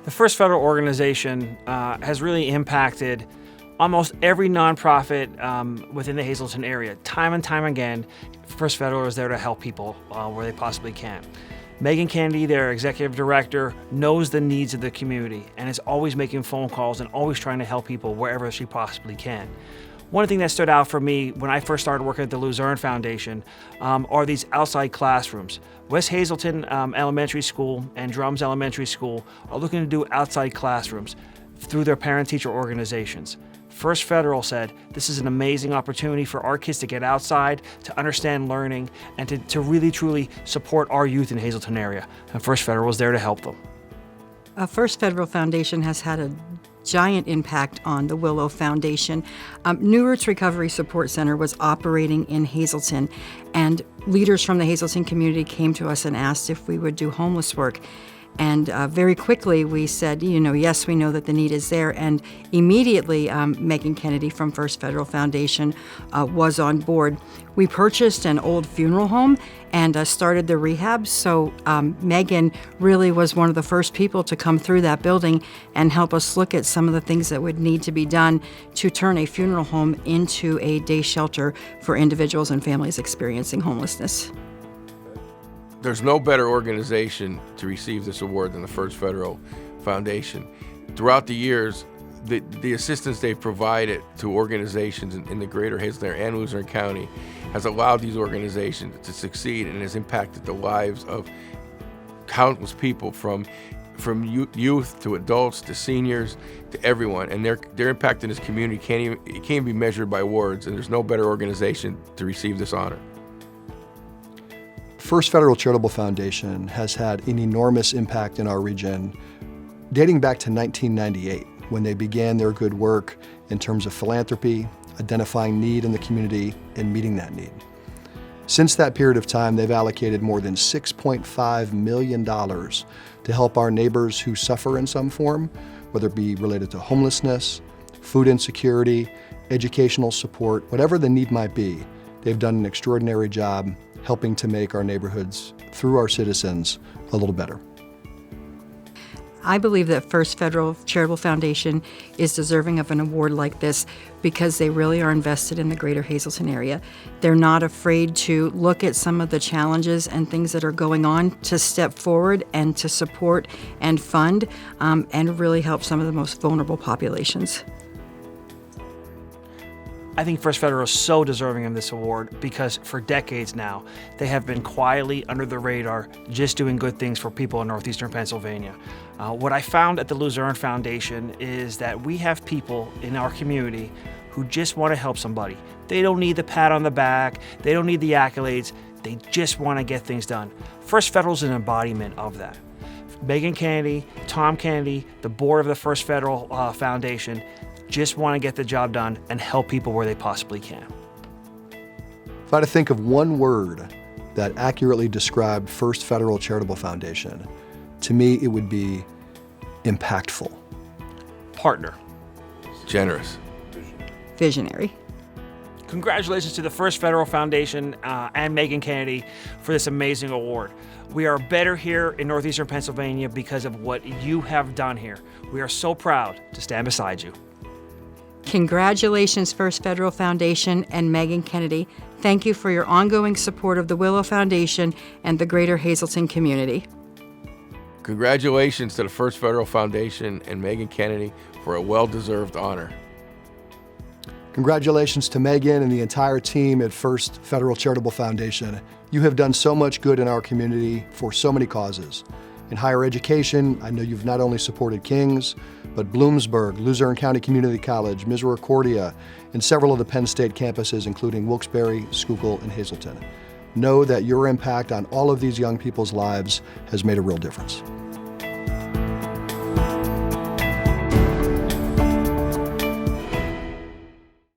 The First Federal organization has really impacted almost every nonprofit within the Hazleton area. Time and time again, First Federal is there to help people where they possibly can. Megan Kennedy, their executive director, knows the needs of the community and is always making phone calls and always trying to help people wherever she possibly can. One thing that stood out for me when I first started working at the Luzerne Foundation are these outside classrooms. West Hazleton Elementary School and Drums Elementary School are looking to do outside classrooms through their parent-teacher organizations. First Federal said, this is an amazing opportunity for our kids to get outside, to understand learning, and to really truly support our youth in the Hazleton area. And First Federal is there to help them. First Federal Foundation has had a giant impact on the Willow Foundation. New Roots Recovery Support Center was operating in Hazleton, and leaders from the Hazleton community came to us and asked if we would do homeless work. And very quickly we said, yes, we know that the need is there. And immediately Megan Kennedy from First Federal Foundation was on board. We purchased an old funeral home and started the rehab. So Megan really was one of the first people to come through that building and help us look at some of the things that would need to be done to turn a funeral home into a day shelter for individuals and families experiencing homelessness. There's no better organization to receive this award than the First Federal Foundation. Throughout the years, the assistance they've provided to organizations in the greater Hazleton area and Luzerne County has allowed these organizations to succeed and has impacted the lives of countless people from youth to adults to seniors to everyone. And their impact in this community can't be measured by words, and there's no better organization to receive this honor. First Federal Charitable Foundation has had an enormous impact in our region dating back to 1998 when they began their good work in terms of philanthropy, identifying need in the community, and meeting that need. Since that period of time, they've allocated more than $6.5 million to help our neighbors who suffer in some form, whether it be related to homelessness, food insecurity, educational support, whatever the need might be. They've done an extraordinary job helping to make our neighborhoods, through our citizens, a little better. I believe that First Federal Charitable Foundation is deserving of an award like this because they really are invested in the greater Hazleton area. They're not afraid to look at some of the challenges and things that are going on to step forward and to support and fund and really help some of the most vulnerable populations. I think First Federal is so deserving of this award because for decades now, they have been quietly under the radar, just doing good things for people in Northeastern Pennsylvania. What I found at the Luzerne Foundation is that we have people in our community who just want to help somebody. They don't need the pat on the back, they don't need the accolades, they just want to get things done. First Federal is an embodiment of that. Megan Kennedy, Tom Kennedy, the board of the First Federal Foundation, just want to get the job done and help people where they possibly can. If I had to think of one word that accurately described First Federal Charitable Foundation, to me it would be impactful. Partner. Generous. Visionary. Congratulations to the First Federal Foundation and Megan Kennedy for this amazing award. We are better here in Northeastern Pennsylvania because of what you have done here. We are so proud to stand beside you. Congratulations, First Federal Foundation and Megan Kennedy. Thank you for your ongoing support of the Willow Foundation and the greater Hazleton community. Congratulations to the First Federal Foundation and Megan Kennedy for a well-deserved honor. Congratulations to Megan and the entire team at First Federal Charitable Foundation. You have done so much good in our community for so many causes. In higher education, I know you've not only supported King's, but Bloomsburg, Luzerne County Community College, Misericordia, and several of the Penn State campuses, including Wilkes-Barre, Schuylkill, and Hazleton. Know that your impact on all of these young people's lives has made a real difference.